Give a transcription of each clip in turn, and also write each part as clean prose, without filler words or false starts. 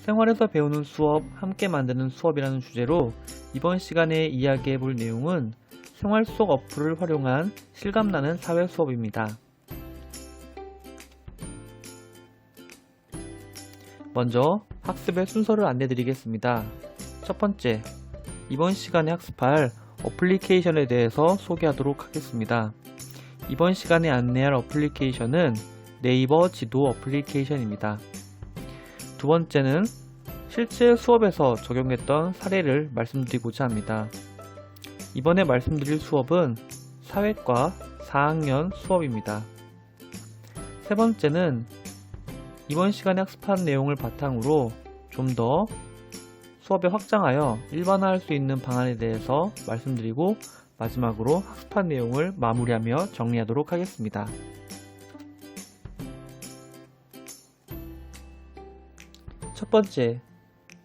생활에서 배우는 수업, 함께 만드는 수업이라는 주제로 이번 시간에 이야기해 볼 내용은 생활 속 어플을 활용한 실감나는 사회 수업입니다. 먼저 학습의 순서를 안내 드리겠습니다. 첫 번째, 이번 시간에 학습할 어플리케이션에 대해서 소개하도록 하겠습니다. 이번 시간에 안내할 어플리케이션은 네이버 지도 어플리케이션입니다. 두 번째는 실제 수업에서 적용했던 사례를 말씀드리고자 합니다. 이번에 말씀드릴 수업은 사회과 4학년 수업입니다. 세 번째는 이번 시간에 학습한 내용을 바탕으로 좀 더 수업에 확장하여 일반화할 수 있는 방안에 대해서 말씀드리고 마지막으로 학습한 내용을 마무리하며 정리하도록 하겠습니다. 첫 번째,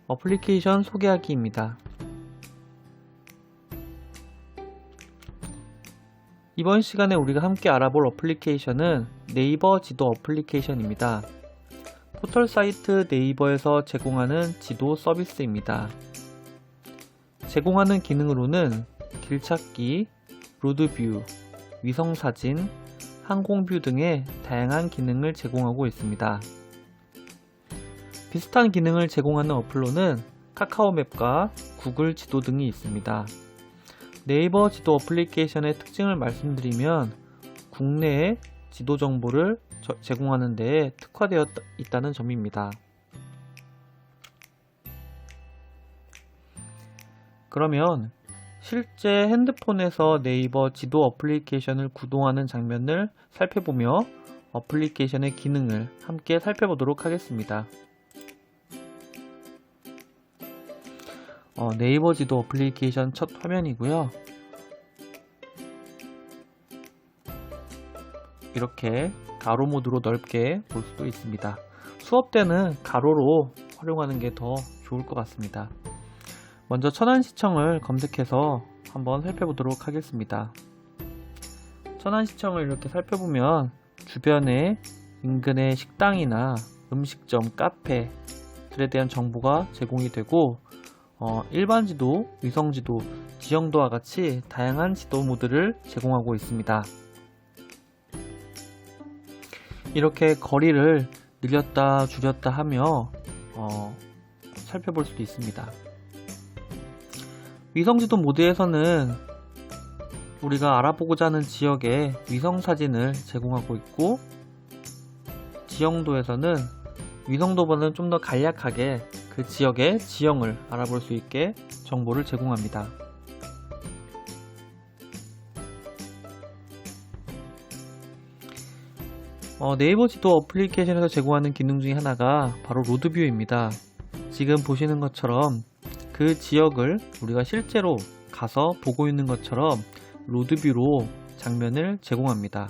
어플리케이션 소개하기입니다. 이번 시간에 우리가 함께 알아볼 어플리케이션은 네이버 지도 어플리케이션입니다. 포털 사이트 네이버에서 제공하는 지도 서비스입니다. 제공하는 기능으로는 길찾기, 로드뷰, 위성사진, 항공뷰 등의 다양한 기능을 제공하고 있습니다. 비슷한 기능을 제공하는 어플로는 카카오맵과 구글 지도 등이 있습니다. 네이버 지도 어플리케이션의 특징을 말씀드리면 국내의 지도 정보를 제공하는 데에 특화되어 있다는 점입니다. 그러면 실제 핸드폰에서 네이버 지도 어플리케이션을 구동하는 장면을 살펴보며 어플리케이션의 기능을 함께 살펴보도록 하겠습니다. 네이버 지도 어플리케이션 첫 화면이고요. 이렇게 가로 모드로 넓게 볼 수도 있습니다. 수업 때는 가로로 활용하는 게 더 좋을 것 같습니다. 먼저 천안시청을 검색해서 한번 살펴보도록 하겠습니다. 천안시청을 이렇게 살펴보면 주변에 인근의 식당이나 음식점, 카페들에 대한 정보가 제공이 되고 일반 지도, 위성 지도, 지형도와 같이 다양한 지도 모드를 제공하고 있습니다. 이렇게 거리를 늘렸다 줄였다 하며 살펴볼 수도 있습니다. 위성지도 모드에서는 우리가 알아보고자 하는 지역의 위성사진을 제공하고 있고, 지형도에서는 위성도보다는 좀 더 간략하게 그 지역의 지형을 알아볼 수 있게 정보를 제공합니다. 네이버 지도 어플리케이션에서 제공하는 기능 중에 하나가 바로 로드뷰입니다. 지금 보시는 것처럼 그 지역을 우리가 실제로 가서 보고 있는 것처럼 로드뷰로 장면을 제공합니다.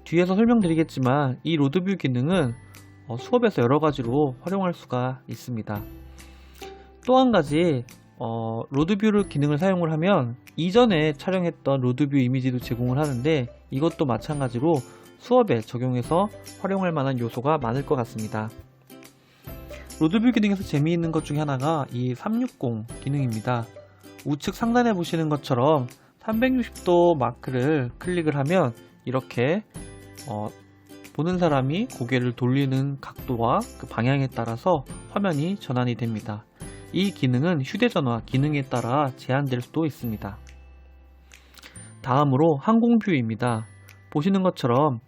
뒤에서 설명드리겠지만 이 로드뷰 기능은 수업에서 여러 가지로 활용할 수가 있습니다. 또 한 가지 로드뷰 기능을 사용을 하면 이전에 촬영했던 로드뷰 이미지도 제공을 하는데, 이것도 마찬가지로 수업에 적용해서 활용할 만한 요소가 많을 것 같습니다. 로드뷰 기능에서 재미있는 것 중에 하나가 이 360 기능입니다. 우측 상단에 보시는 것처럼 360도 마크를 클릭을 하면 이렇게 보는 사람이 고개를 돌리는 각도와 그 방향에 따라서 화면이 전환이 됩니다. 이 기능은 휴대전화 기능에 따라 제한될 수도 있습니다. 다음으로 항공뷰입니다. 보시는 것처럼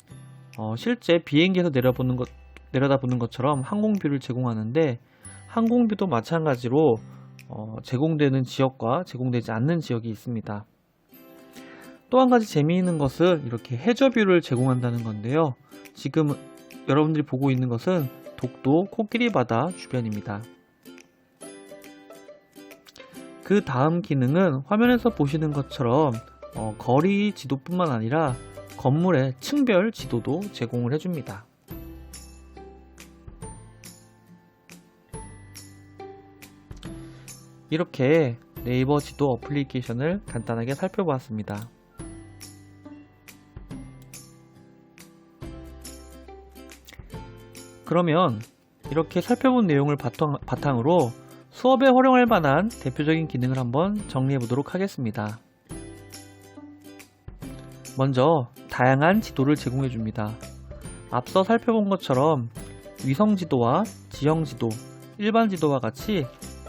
실제 비행기에서 내려다보는 것처럼 항공뷰를 제공하는데, 항공뷰도 마찬가지로 제공되는 지역과 제공되지 않는 지역이 있습니다. 또 한 가지 재미있는 것은 이렇게 해저뷰를 제공한다는 건데요. 지금 여러분들이 보고 있는 것은 독도 코끼리 바다 주변입니다. 그 다음 기능은 화면에서 보시는 것처럼 거리 지도뿐만 아니라 건물의 층별 지도도 제공을 해줍니다. 이렇게 네이버 지도 어플리케이션을 간단하게 살펴보았습니다. 그러면 이렇게 살펴본 내용을 바탕으로 수업에 활용할 만한 대표적인 기능을 한번 정리해 보도록 하겠습니다. 먼저 다양한 지도를 제공해 줍니다. 앞서 살펴본 것처럼 위성 지도와 지형 지도, 일반 지도와 같이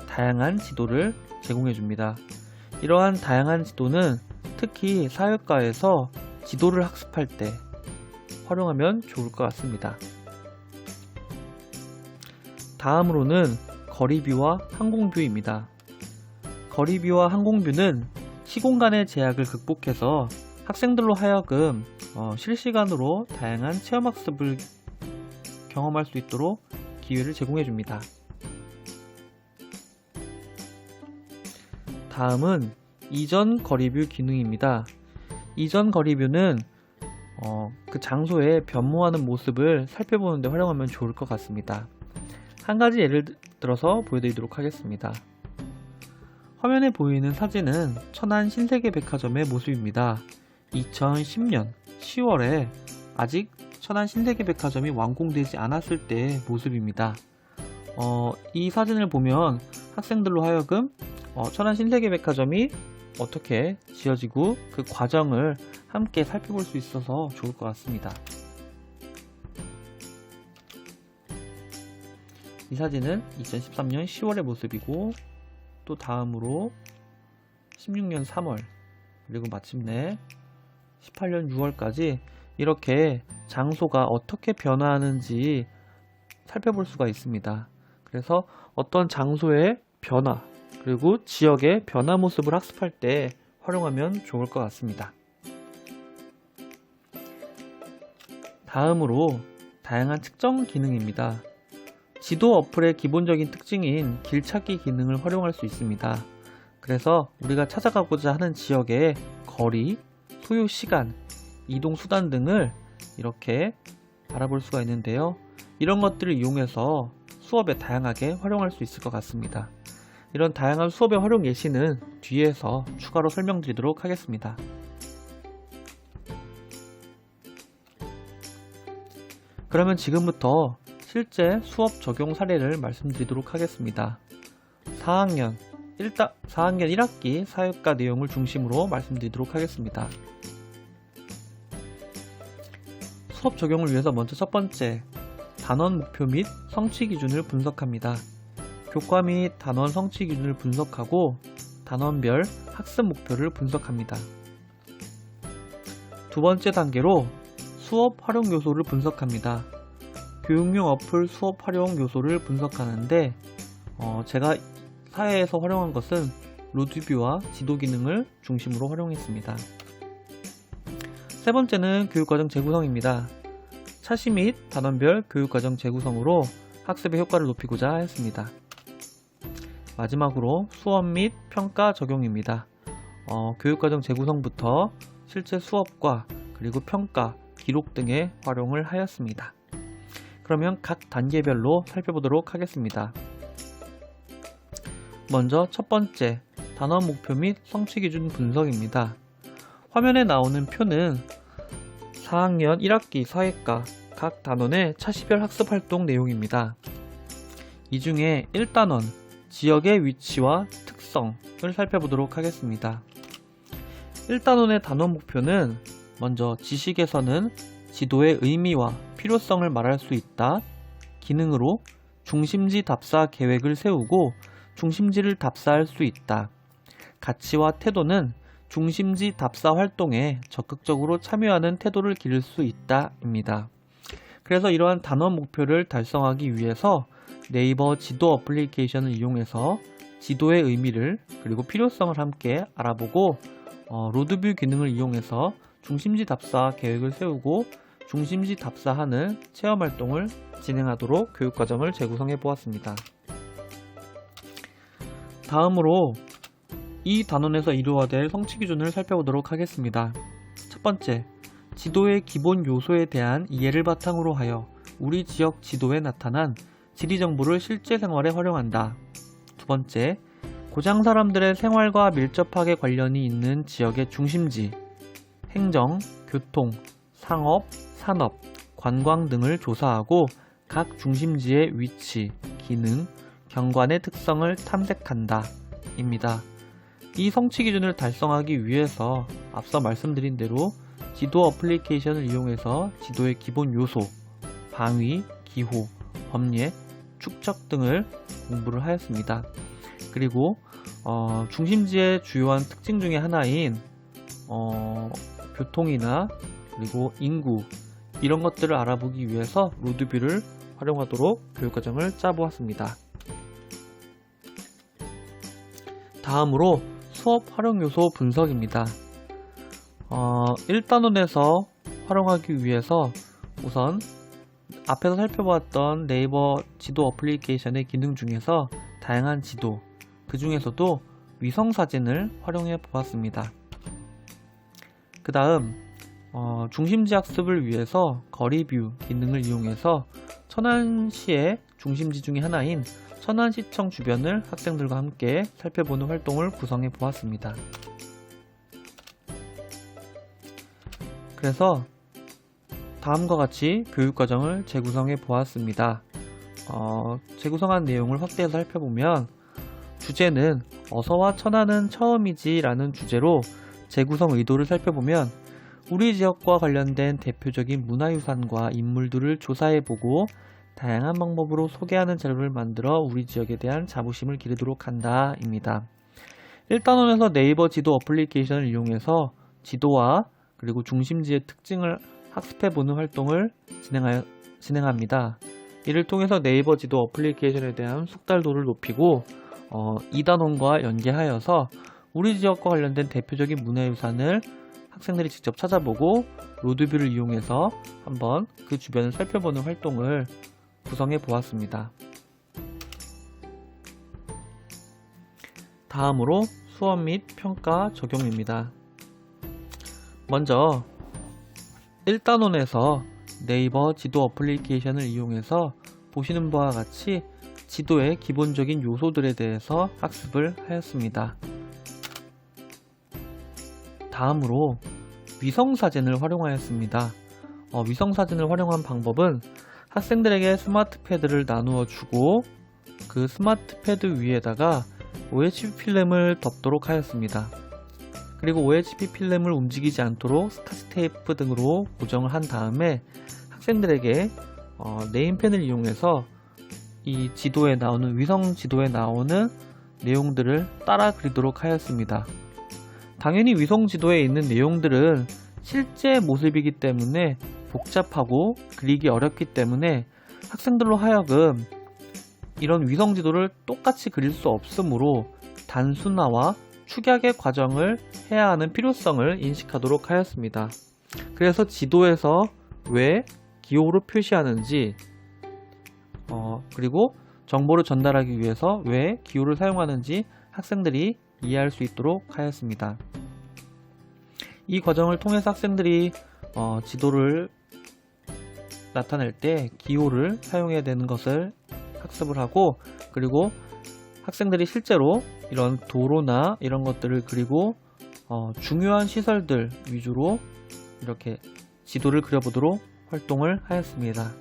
다양한 지도를 제공해 줍니다. 이러한 다양한 지도는 특히 사회과에서 지도를 학습할 때 활용하면 좋을 것 같습니다. 다음으로는 거리뷰와 항공뷰입니다. 거리뷰와 항공뷰는 시공간의 제약을 극복해서 학생들로 하여금 실시간으로 다양한 체험학습을 경험할 수 있도록 기회를 제공해 줍니다. 다음은 이전 거리뷰 기능입니다. 이전 거리뷰는 그 장소에 변모하는 모습을 살펴보는 데 활용하면 좋을 것 같습니다. 한 가지 예를 들어서 보여드리도록 하겠습니다. 화면에 보이는 사진은 천안 신세계백화점의 모습입니다. 2010년 10월에 아직 천안 신세계백화점이 완공되지 않았을 때의 모습입니다. 이 사진을 보면 학생들로 하여금 천안 신세계백화점이 어떻게 지어지고 그 과정을 함께 살펴볼 수 있어서 좋을 것 같습니다. 이 사진은 2013년 10월의 모습이고, 또 다음으로 16년 3월, 그리고 마침내 18년 6월까지 이렇게 장소가 어떻게 변화하는지 살펴볼 수가 있습니다. 그래서 어떤 장소의 변화, 그리고 지역의 변화 모습을 학습할 때 활용하면 좋을 것 같습니다. 다음으로 다양한 측정 기능입니다. 지도 어플의 기본적인 특징인 길찾기 기능을 활용할 수 있습니다. 그래서 우리가 찾아가고자 하는 지역의 거리, 소요 시간, 이동 수단 등을 이렇게 알아볼 수가 있는데요. 이런 것들을 이용해서 수업에 다양하게 활용할 수 있을 것 같습니다. 이런 다양한 수업의 활용 예시는 뒤에서 추가로 설명드리도록 하겠습니다. 그러면 지금부터 실제 수업 적용 사례를 말씀드리도록 하겠습니다. 4학년 1학기 사회과 내용을 중심으로 말씀드리도록 하겠습니다. 수업 적용을 위해서 먼저 첫 번째, 단원 목표 및 성취 기준을 분석합니다. 교과 및 단원 성취 기준을 분석하고 단원별 학습 목표를 분석합니다. 두 번째 단계로 수업 활용 요소를 분석합니다. 교육용 어플 수업 활용 요소를 분석하는데 제가 사회에서 활용한 것은 로드뷰와 지도 기능을 중심으로 활용했습니다. 세 번째는 교육과정 재구성입니다. 차시 및 단원별 교육과정 재구성으로 학습의 효과를 높이고자 했습니다. 마지막으로 수업 및 평가 적용입니다. 교육과정 재구성부터 실제 수업과 그리고 평가, 기록 등의 활용을 하였습니다. 그러면 각 단계별로 살펴보도록 하겠습니다. 먼저 첫 번째, 단원 목표 및 성취 기준 분석입니다. 화면에 나오는 표는 4학년 1학기 사회과 각 단원의 차시별 학습 활동 내용입니다. 이 중에 1단원, 지역의 위치와 특성을 살펴보도록 하겠습니다. 1단원의 단원 목표는 먼저 지식에서는 지도의 의미와 필요성을 말할 수 있다. 기능으로 중심지 답사 계획을 세우고 중심지를 답사할 수 있다. 가치와 태도는 중심지 답사 활동에 적극적으로 참여하는 태도를 기를 수 있다 입니다. 그래서 이러한 단원 목표를 달성하기 위해서 네이버 지도 어플리케이션을 이용해서 지도의 의미를 그리고 필요성을 함께 알아보고 로드뷰 기능을 이용해서 중심지 답사 계획을 세우고 중심지 답사하는 체험 활동을 진행하도록 교육과정을 재구성해 보았습니다. 다음으로 이 단원에서 이루어질 성취 기준을 살펴보도록 하겠습니다. 첫 번째, 지도의 기본 요소에 대한 이해를 바탕으로 하여 우리 지역 지도에 나타난 지리 정보를 실제 생활에 활용한다. 두 번째, 고장 사람들의 생활과 밀접하게 관련이 있는 지역의 중심지, 행정, 교통, 상업, 산업, 관광 등을 조사하고 각 중심지의 위치, 기능, 경관의 특성을 탐색한다 입니다. 이 성취 기준을 달성하기 위해서 앞서 말씀드린 대로 지도 어플리케이션을 이용해서 지도의 기본 요소, 방위, 기호, 범례, 축척 등을 공부를 하였습니다. 그리고 중심지의 주요한 특징 중에 하나인 교통이나 그리고 인구 이런 것들을 알아보기 위해서 로드뷰를 활용하도록 교육과정을 짜보았습니다. 다음으로 수업 활용 요소 분석입니다. 1단원에서 활용하기 위해서 우선 앞에서 살펴보았던 네이버 지도 어플리케이션의 기능 중에서 다양한 지도, 그 중에서도 위성사진을 활용해 보았습니다. 그 다음 중심지 학습을 위해서 거리뷰 기능을 이용해서 천안시의 중심지 중에 하나인 천안시청 주변을 학생들과 함께 살펴보는 활동을 구성해 보았습니다. 그래서 다음과 같이 교육과정을 재구성해 보았습니다. 재구성한 내용을 확대해서 살펴보면 주제는 어서와 천안은 처음이지 라는 주제로 재구성 의도를 살펴보면 우리 지역과 관련된 대표적인 문화유산과 인물들을 조사해보고 다양한 방법으로 소개하는 자료를 만들어 우리 지역에 대한 자부심을 기르도록 한다 입니다. 1단원에서 네이버 지도 어플리케이션을 이용해서 지도와 그리고 중심지의 특징을 학습해보는 활동을 진행합니다. 이를 통해서 네이버 지도 어플리케이션에 대한 숙달도를 높이고 2단원과 연계하여서 우리 지역과 관련된 대표적인 문화유산을 학생들이 직접 찾아보고 로드뷰를 이용해서 한번 그 주변을 살펴보는 활동을 구성해 보았습니다. 다음으로 수업 및 평가 적용입니다. 먼저 1단원에서 네이버 지도 어플리케이션을 이용해서 보시는 바와 같이 지도의 기본적인 요소들에 대해서 학습을 하였습니다. 다음으로 위성사진을 활용하였습니다. 위성사진을 활용한 방법은 학생들에게 스마트 패드를 나누어 주고 그 스마트 패드 위에다가 OHP 필름을 덮도록 하였습니다. 그리고 OHP 필름을 움직이지 않도록 스카치 테이프 등으로 고정을 한 다음에 학생들에게 네임펜을 이용해서 이 지도에 나오는 위성 지도에 나오는 내용들을 따라 그리도록 하였습니다. 당연히 위성 지도에 있는 내용들은 실제 모습이기 때문에 복잡하고 그리기 어렵기 때문에 학생들로 하여금 이런 위성 지도를 똑같이 그릴 수 없으므로 단순화와 축약의 과정을 해야 하는 필요성을 인식하도록 하였습니다. 그래서 지도에서 왜 기호로 표시하는지 그리고 정보를 전달하기 위해서 왜 기호를 사용하는지 학생들이 이해할 수 있도록 하였습니다. 이 과정을 통해서 학생들이 지도를 나타낼 때 기호를 사용해야 되는 것을 학습을 하고 그리고 학생들이 실제로 이런 도로나 이런 것들을 그리고 중요한 시설들 위주로 이렇게 지도를 그려보도록 활동을 하였습니다.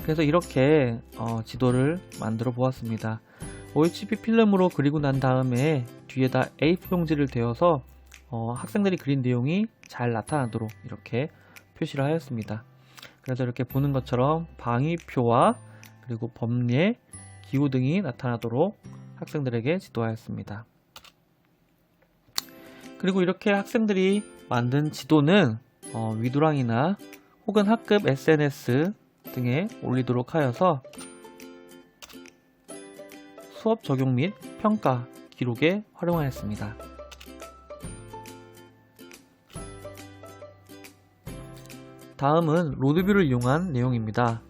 그래서 이렇게 지도를 만들어 보았습니다. OHP 필름으로 그리고 난 다음에 뒤에다 A4 용지를 대어서 학생들이 그린 내용이 잘 나타나도록 이렇게 표시를 하였습니다. 그래서 이렇게 보는 것처럼 방위표와 그리고 범례, 기호 등이 나타나도록 학생들에게 지도하였습니다. 그리고 이렇게 학생들이 만든 지도는 위두랑이나 혹은 학급 SNS 등에 올리도록 하여서 수업 적용 및 평가 기록에 활용하였습니다. 다음은 로드뷰를 이용한 내용입니다.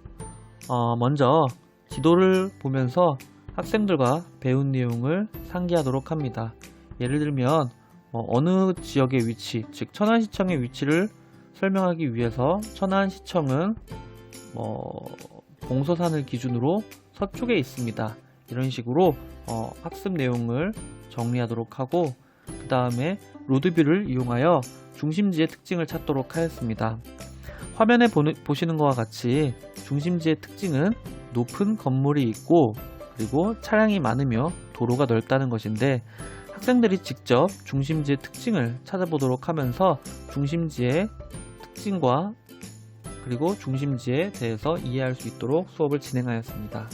먼저 지도를 보면서 학생들과 배운 내용을 상기하도록 합니다. 예를 들면 어느 지역의 위치, 즉 천안시청의 위치를 설명하기 위해서 천안시청은 봉서산을 기준으로 서쪽에 있습니다. 이런 식으로 학습 내용을 정리하도록 하고 그 다음에 로드뷰를 이용하여 중심지의 특징을 찾도록 하였습니다. 화면에 보시는 것과 같이 중심지의 특징은 높은 건물이 있고 그리고 차량이 많으며 도로가 넓다는 것인데, 학생들이 직접 중심지의 특징을 찾아보도록 하면서 중심지의 특징과 그리고 중심지에 대해서 이해할 수 있도록 수업을 진행하였습니다.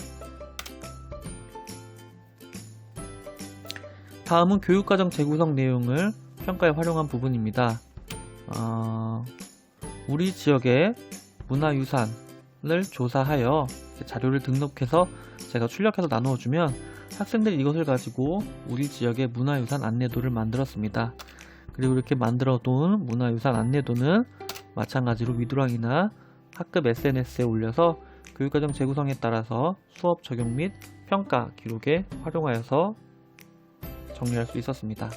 다음은 교육과정 재구성 내용을 평가에 활용한 부분입니다. 우리 지역의 문화유산을 조사하여 자료를 등록해서 제가 출력해서 나누어주면 학생들이 이것을 가지고 우리 지역의 문화유산 안내도를 만들었습니다. 그리고 이렇게 만들어둔 문화유산 안내도는 마찬가지로 위드랑이나 학급 SNS에 올려서 교육과정 재구성에 따라서 수업 적용 및 평가 기록에 활용하여서 정리할 수 있었습니다.